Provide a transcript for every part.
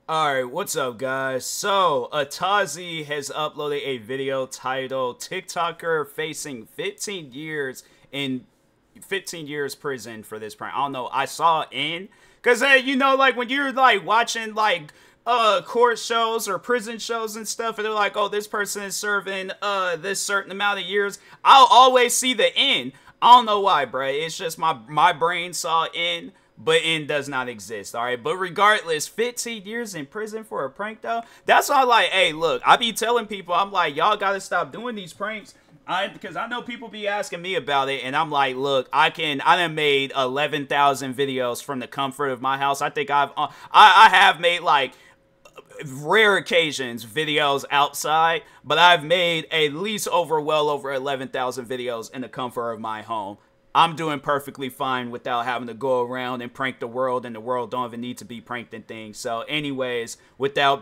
Alright, what's up guys? So, Atazi has uploaded a video titled TikToker facing 15 years prison for this prank. I don't know, I saw in, cause you know, like when you're like watching like court shows or prison shows and stuff, and they're like, oh, this person is serving this certain amount of years, I'll always see the end. I don't know why, bruh. It's just my brain saw end, but end does not exist, alright? But regardless, 15 years in prison for a prank, though, that's why I'm like, hey, look, I be telling people, I'm like, y'all gotta stop doing these pranks, because I know people be asking me about it, and I'm like, look, I done made 11,000 videos from the comfort of my house. I think I have made, like, rare occasions videos outside, but I've made at least well over 11,000 videos in the comfort of my home. I'm doing perfectly fine without having to go around and prank the world, and the world don't even need to be pranked and things. So anyways, without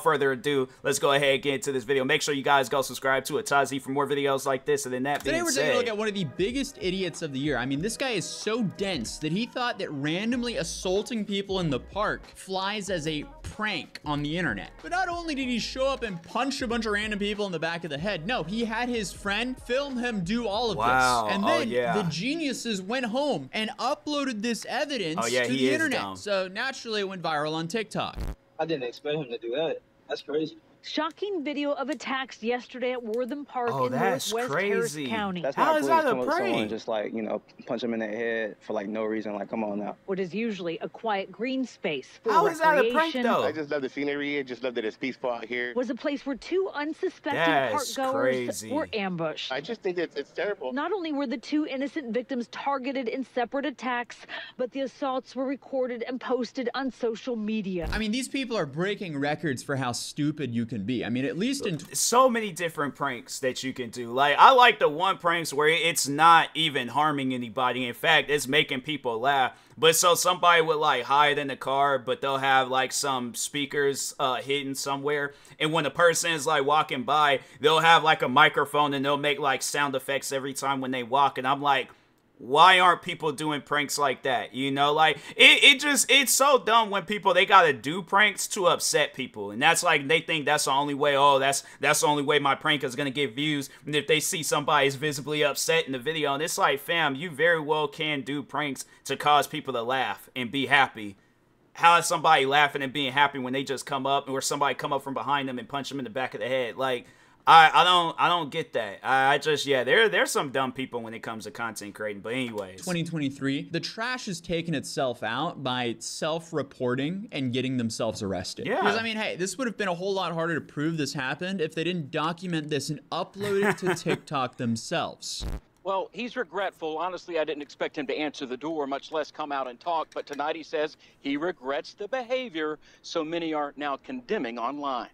further ado, let's go ahead and get into this video. Make sure you guys go subscribe to Atazi for more videos like this. And then that Today we're taking a look at one of the biggest idiots of the year. I mean, this guy is so dense that he thought that randomly assaulting people in the park flies as a prank on the internet. But not only did he show up and punch a bunch of random people in the back of the head, no, he had his friend film him do all of this. And then the geniuses went home and uploaded this evidence to the internet. Dumb. So naturally it went viral on TikTok. I didn't expect him to do that. That's crazy. Shocking video of attacks yesterday at Wortham Park in Northwest Harris County. That's how is that a prank? Just like, you know, punch him in the head for like no reason. Like, come on now. What is usually a quiet green space for How is that a prank though? I just love the scenery. I just love that it's peaceful out here. Was a place where two unsuspecting park-goers were ambushed. I just think it's terrible. Not only were the two innocent victims targeted in separate attacks, but the assaults were recorded and posted on social media. I mean, these people are breaking records for how stupid you can be. I mean, at least in so many different pranks that you can do. Like, I like the one pranks where it's not even harming anybody. In fact, it's making people laugh. But so somebody would like hide in the car, but they'll have like some speakers hidden somewhere. And when the person is like walking by, they'll have like a microphone and they'll make like sound effects every time when they walk. And I'm like, why aren't people doing pranks like that? You know, like it's so dumb when people, they gotta do pranks to upset people, and that's like, they think that's the only way. Oh, that's the only way my prank is gonna get views. And if they see somebody's visibly upset in the video, and it's like, fam, you very well can do pranks to cause people to laugh and be happy. How is somebody laughing and being happy when they just come up, or somebody come up from behind them and punch them in the back of the head? Like, I don't get that. I just, yeah, there's some dumb people when it comes to content creating. But anyways, 2023, the trash has taken itself out by self-reporting and getting themselves arrested. Yeah. Because I mean, hey, this would have been a whole lot harder to prove this happened if they didn't document this and upload it to TikTok themselves. Well, he's regretful. Honestly, I didn't expect him to answer the door, much less come out and talk. But tonight he says he regrets the behavior so many are now condemning online.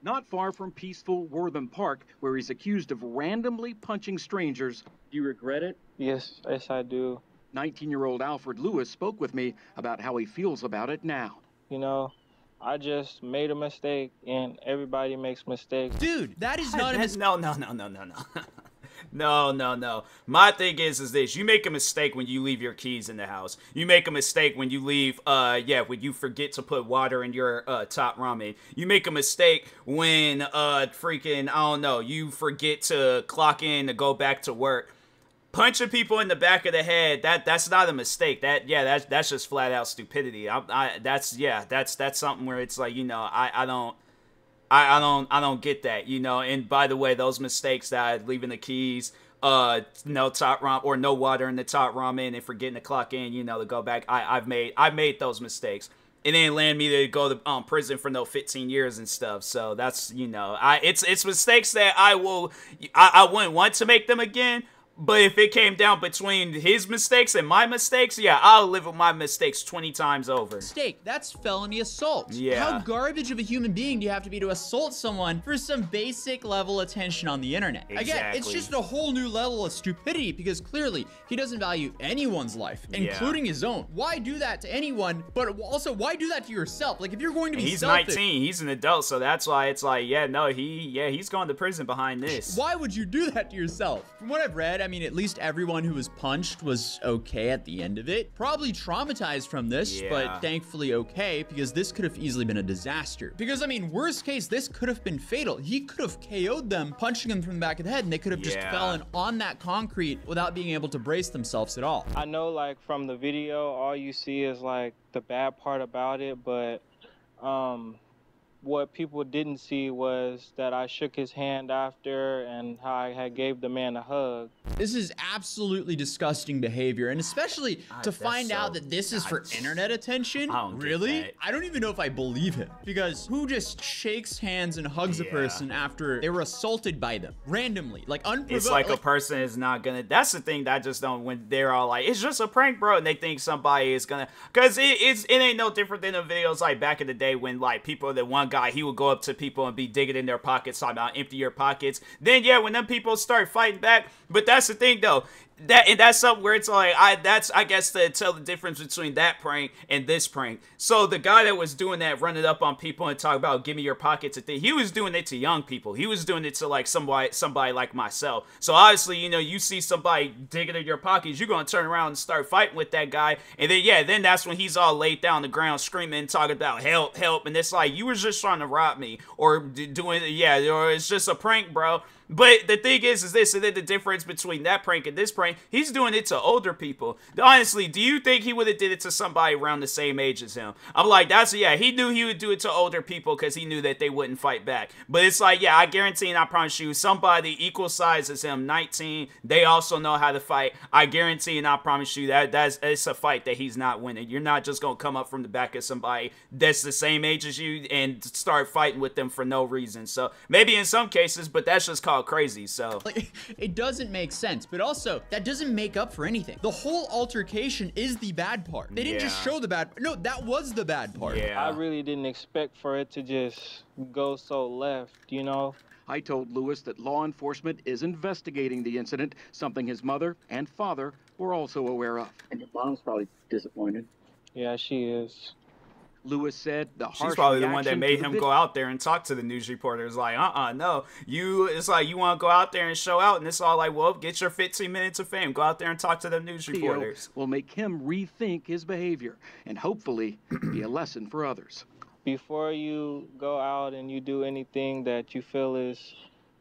Not far from peaceful Wortham Park, where he's accused of randomly punching strangers. Do you regret it? Yes, I do. 19-year-old Alfred Lewis spoke with me about how he feels about it now. You know, I just made a mistake, and everybody makes mistakes. Dude, that is not a mistake. No. No. My thing is this. You make a mistake when you leave your keys in the house. You make a mistake when you leave, when you forget to put water in your top ramen. You make a mistake when, freaking, I don't know, you forget to clock in to go back to work. Punching people in the back of the head, that's not a mistake. That's just flat out stupidity. That's something where it's like, you know, I don't get that, you know. And by the way, those mistakes that leaving the keys, no top ramen or no water in the top ramen and forgetting to clock in, you know, to go back, I've made those mistakes. It didn't land me to go to prison for no 15 years and stuff. So that's, you know, it's mistakes that I wouldn't want to make them again. But if it came down between his mistakes and my mistakes, yeah, I'll live with my mistakes 20 times over. Mistake, that's felony assault. Yeah. How garbage of a human being do you have to be to assault someone for some basic level attention on the internet? Exactly. Again, it's just a whole new level of stupidity because clearly he doesn't value anyone's life, including his own. Why do that to anyone, but also why do that to yourself? Like, if you're going to be selfish. He's 19, he's an adult, so that's why it's like, yeah, no, he's going to prison behind this. Why would you do that to yourself? From what I've read, I mean, at least everyone who was punched was okay at the end of it. Probably traumatized from this, but thankfully okay, because this could have easily been a disaster. Because, I mean, worst case, this could have been fatal. He could have KO'd them, punching them from the back of the head, and they could have just fallen on that concrete without being able to brace themselves at all. I know, like, from the video, all you see is, like, the bad part about it, but what people didn't see was that I shook his hand after and how I had gave the man a hug. This is absolutely disgusting behavior, and especially to find out that this is for internet attention. Really? I don't even know if I believe him, because who just shakes hands and hugs a person after they were assaulted by them randomly, like unprovoked? It's like a person is not gonna. That's the thing that I just don't. When they're all like, "It's just a prank, bro," and they think somebody is gonna, because it ain't no different than the videos like back in the day when like people, that one guy, he would go up to people and be digging in their pockets, talking about empty your pockets. Then when them people start fighting back, but that's the thing though. That's something where it's like, I guess to tell the difference between that prank and this prank. So the guy that was doing that, running up on people and talking about give me your pockets and thing, he was doing it to young people. He was doing it to like somebody like myself. So obviously, you know, you see somebody digging in your pockets, you're gonna turn around and start fighting with that guy. And then then that's when he's all laid down on the ground screaming and talking about help, help. And it's like, you were just trying to rob me, or doing or it's just a prank, bro. But the thing is this, and then the difference between that prank and this prank, he's doing it to older people. Honestly, do you think he would have did it to somebody around the same age as him? I'm like, he knew he would do it to older people because he knew that they wouldn't fight back. But it's like, I guarantee and I promise you, somebody equal size as him, 19, they also know how to fight. I guarantee and I promise you it's a fight that he's not winning. You're not just going to come up from the back of somebody that's the same age as you and start fighting with them for no reason. So maybe in some cases, but that's just called crazy. So like, it doesn't make sense, but also that doesn't make up for anything. The whole altercation is the bad part. They didn't just show the bad part. No, that was the bad part. I really didn't expect for it to just go so left, you know. I told Lewis that law enforcement is investigating the incident, something his mother and father were also aware of. And your mom's probably disappointed. Yeah, she is. Lewis said the harsh she's probably the one that reaction made to him the go out there and talk to the news reporters. Like, no, it's like you want to go out there and show out, and it's all like, well, get your 15 minutes of fame. Go out there and talk to the news reporters. Will make him rethink his behavior and hopefully be a lesson for others. Before you go out and you do anything that you feel is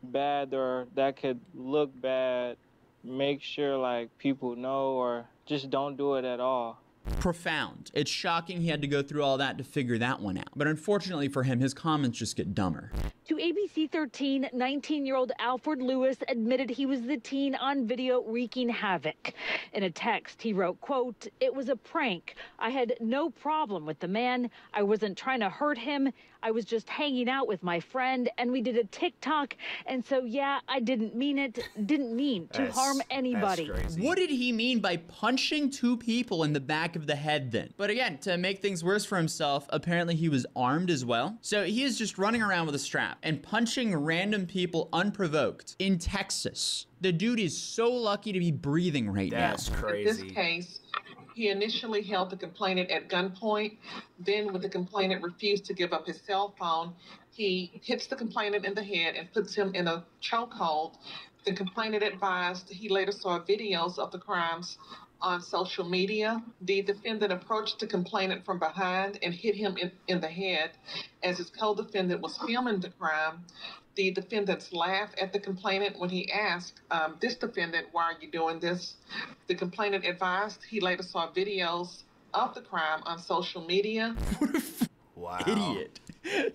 bad or that could look bad, make sure like people know, or just don't do it at all. Profound. It's shocking he had to go through all that to figure that one out. But unfortunately for him, his comments just get dumber. To ABC 13, 19-year-old Alfred Lewis admitted he was the teen on video wreaking havoc. In a text, he wrote, quote, "It was a prank. I had no problem with the man. I wasn't trying to hurt him. I was just hanging out with my friend, and we did a TikTok. And so, I didn't mean it. Didn't mean to harm anybody." What did he mean by punching two people in the back of the head then? But again, to make things worse for himself, apparently he was armed as well. So he is just running around with a strap and punching random people unprovoked in Texas. The dude is so lucky to be breathing right now. That's crazy. In this case, he initially held the complainant at gunpoint. Then, when the complainant refused to give up his cell phone, he hits the complainant in the head and puts him in a chokehold. The complainant advised he later saw videos of the crimes on social media. The defendant approached the complainant from behind and hit him in the head. As his co-defendant was filming the crime, the defendants laughed at the complainant when he asked this defendant, "Why are you doing this?" The complainant advised he later saw videos of the crime on social media. Wow. Idiot.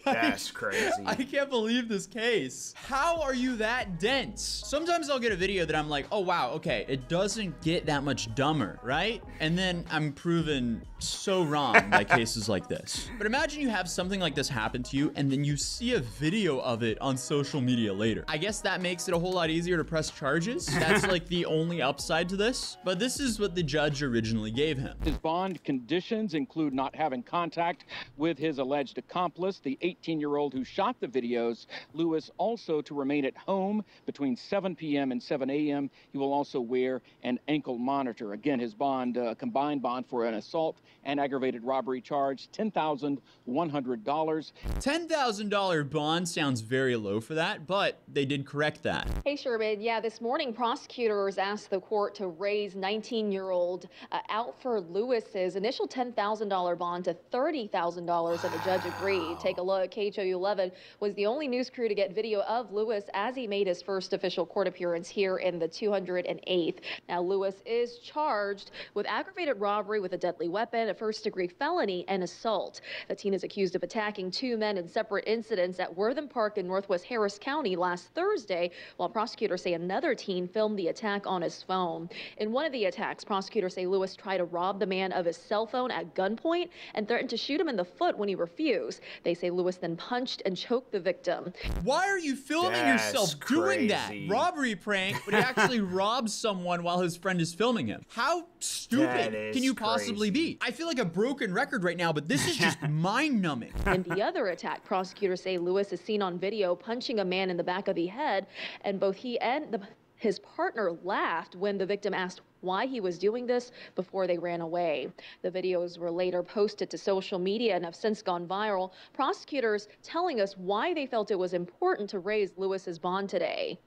That's crazy. I can't believe this case. How are you that dense? Sometimes I'll get a video that I'm like, oh wow, okay, it doesn't get that much dumber, right? And then I'm proven so wrong by cases like this. But imagine you have something like this happen to you and then you see a video of it on social media later. I guess that makes it a whole lot easier to press charges. That's like the only upside to this. But this is what the judge originally gave him. His bond conditions include not having contact with his his alleged accomplice, the 18-year-old who shot the videos, Lewis, also to remain at home between 7 p.m. and 7 a.m. He will also wear an ankle monitor. Again, his bond, combined bond for an assault and aggravated robbery charge, $10,100. $10,000 bond sounds very low for that, but they did correct that. Hey, Sherman. Yeah, this morning, prosecutors asked the court to raise 19-year-old Alfred Lewis's initial $10,000 bond to $30,000, and the judge agreed. Take a look. KHOU 11 was the only news crew to get video of Lewis as he made his first official court appearance here in the 208th. Now, Lewis is charged with aggravated robbery with a deadly weapon, a first-degree felony, and assault. The teen is accused of attacking two men in separate incidents at Wortham Park in Northwest Harris County last Thursday, while prosecutors say another teen filmed the attack on his phone. In one of the attacks, prosecutors say Lewis tried to rob the man of his cell phone at gunpoint and threatened to shoot him in the foot when he refused. They say Lewis then punched and choked the victim. Why are you filming yourself doing that? Robbery prank, but he actually robs someone while his friend is filming him. How stupid can you possibly be? I feel like a broken record right now, but this is just mind-numbing. In the other attack, prosecutors say Lewis is seen on video punching a man in the back of the head, and both he and his partner laughed when the victim asked why he was doing this before they ran away. The videos were later posted to social media and have since gone viral. Prosecutors telling us why they felt it was important to raise Lewis's bond today.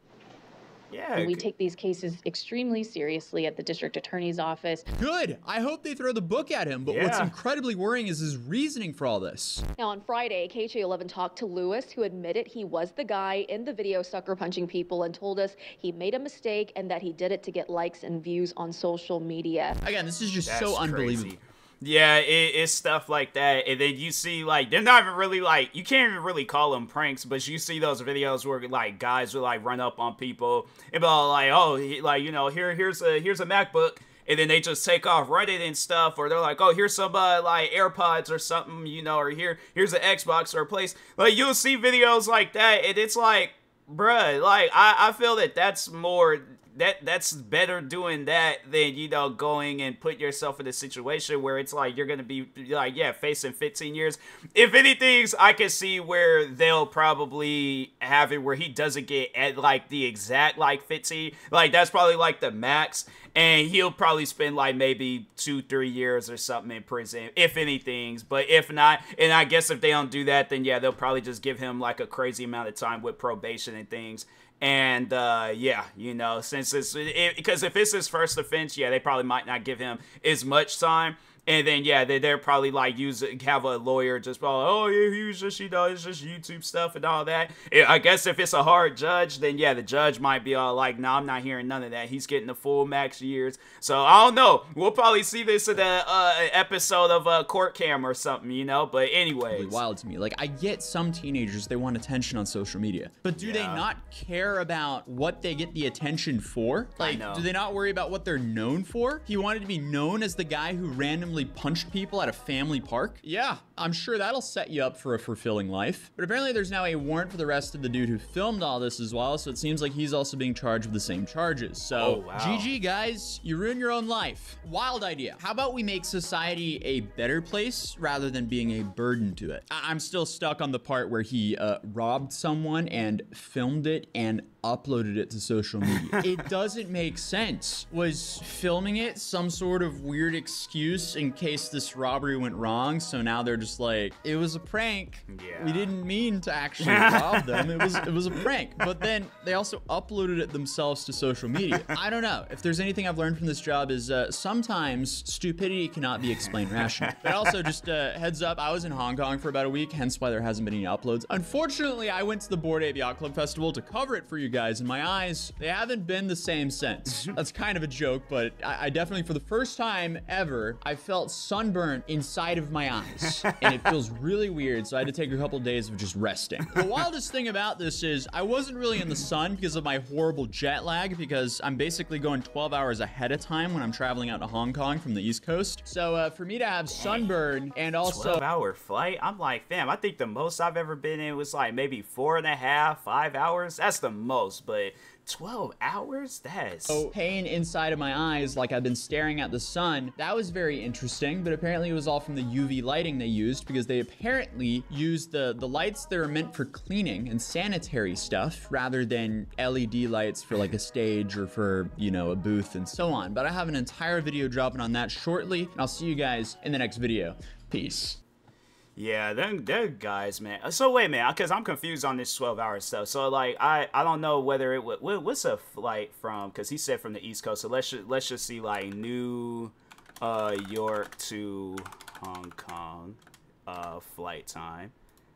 Yeah, and we take these cases extremely seriously at the district attorney's office. Good. I hope they throw the book at him, but what's incredibly worrying is his reasoning for all this. Now, on Friday, KHOU 11 talked to Lewis, who admitted he was the guy in the video sucker punching people and told us he made a mistake and that he did it to get likes and views on social media. Again, this is just so unbelievable. Crazy. Yeah, it's stuff like that, and then you see, like, they're not even really, like, you can't even really call them pranks, but you see those videos where, like, guys will, like, run up on people, and be all like, oh, like, you know, here's a MacBook, and then they just take off running and stuff, or they're like, oh, here's some, like, AirPods or something, you know, or here's an Xbox or a place. Like, you'll see videos like that, and it's like, bruh, like, I feel that that's more... That's better doing that than, you know, going and put yourself in a situation where it's like you're gonna be like, yeah, facing 15 years. If anything, I can see where they'll probably have it where he doesn't get at like the exact like 15. Like that's probably like the max, and he'll probably spend like maybe 2-3 years or something in prison, if anything. But if not, and I guess if they don't do that, then yeah, they'll probably just give him like a crazy amount of time with probation and things. And yeah, you know, since because if it's his first offense, yeah, they probably might not give him as much time. And then, yeah, they're probably, like, have a lawyer just probably, oh, yeah, he was just, you know, it's just YouTube stuff and all that. I guess if it's a hard judge, then, yeah, the judge might be all like, no, I'm not hearing none of that. He's getting the full max years. So, I don't know. We'll probably see this in an episode of Court Cam or something, you know? But anyways. Really wild to me. Like, I get some teenagers, they want attention on social media. But do they not care about what they get the attention for? Like, do they not worry about what they're known for? He wanted to be known as the guy who randomly punched people at a family park? Yeah, I'm sure that'll set you up for a fulfilling life. But apparently there's now a warrant for the rest of the dude who filmed all this as well, so it seems like he's also being charged with the same charges. So, GG guys, you ruin your own life. Wild idea. How about we make society a better place rather than being a burden to it? I'm still stuck on the part where he robbed someone and filmed it and uploaded it to social media. It doesn't make sense. Was filming it some sort of weird excuse in case this robbery went wrong? So now they're just like, it was a prank. Yeah. We didn't mean to actually rob them. It was a prank. But then they also uploaded it themselves to social media. I don't know. If there's anything I've learned from this job is sometimes stupidity cannot be explained rationally. But also just heads up, I was in Hong Kong for about a week, hence why there hasn't been any uploads. Unfortunately, I went to the Bored Ape Yacht Club Festival to cover it for you guys, and my eyes, they haven't been the same since. That's kind of a joke, but I definitely, for the first time ever, I felt sunburn inside of my eyes, and it feels really weird, so I had to take a couple days of just resting. The wildest thing about this is I wasn't really in the sun because of my horrible jet lag, because I'm basically going 12 hours ahead of time when I'm traveling out to Hong Kong from the East Coast. So for me to have sunburn and also 12-hour flight, I'm like, fam, I think the most I've ever been in was like maybe 4.5, 5 hours. That's the most, but 12 hours? That's... Oh, pain inside of my eyes like I've been staring at the sun. That was very interesting, but apparently it was all from the UV lighting they used, because they apparently used the lights that are meant for cleaning and sanitary stuff rather than LED lights for like a stage or for, you know, a booth and so on. But I have an entire video dropping on that shortly, and I'll see you guys in the next video. Peace. Yeah, them guys, man. So wait, man, because I'm confused on this 12-hour stuff. So like, I don't know whether it would. What's a flight from? Because he said from the East Coast. So let's just see like New York to Hong Kong flight time.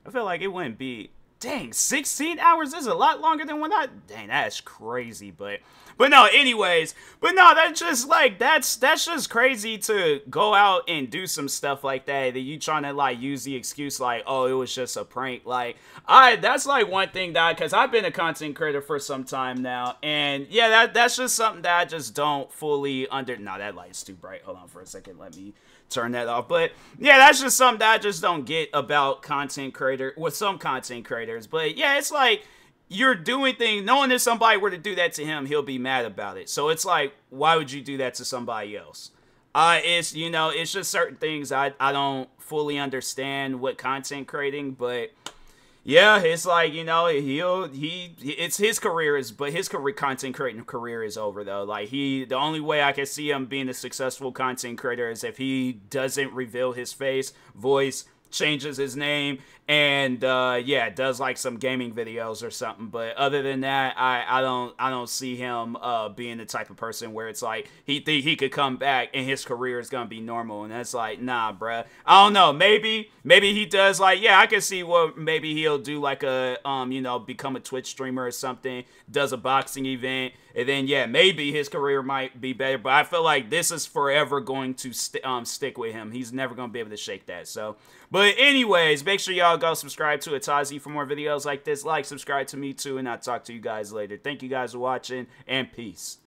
I feel like it wouldn't be. Dang, 16 hours is a lot longer than when dang, that's crazy, but no, anyways, but no, that's just like, that's just crazy to go out and do some stuff like that you trying to like use the excuse like, oh, it was just a prank. Like, that's like one thing that, because I've been a content creator for some time now, and yeah, that's just something that I just don't fully no, that light's too bright. Hold on for a second, let me turn that off. But yeah, that's just something that I just don't get about content creator with some content creators. But yeah, it's like you're doing things knowing if somebody were to do that to him, he'll be mad about it. So it's like, why would you do that to somebody else? It's, you know, it's just certain things I don't fully understand with content creating, but yeah, it's like, you know, it's his career but his content creating career is over though. Like the only way I can see him being a successful content creator is if he doesn't reveal his face, voice, changes his name, and yeah, does like some gaming videos or something. But other than that, I don't see him being the type of person where it's like he could come back and his career is gonna be normal. And that's like, nah, bruh. I don't know. Maybe he does, like, yeah, I can see what maybe he'll do, like a you know, become a Twitch streamer or something, does a boxing event, and then yeah, maybe his career might be better. But I feel like this is forever going to stick with him. He's never gonna be able to shake that. So, but anyways, make sure y'all go subscribe to Atazi for more videos like this. Like, subscribe to me too, and I'll talk to you guys later. Thank you guys for watching, and peace.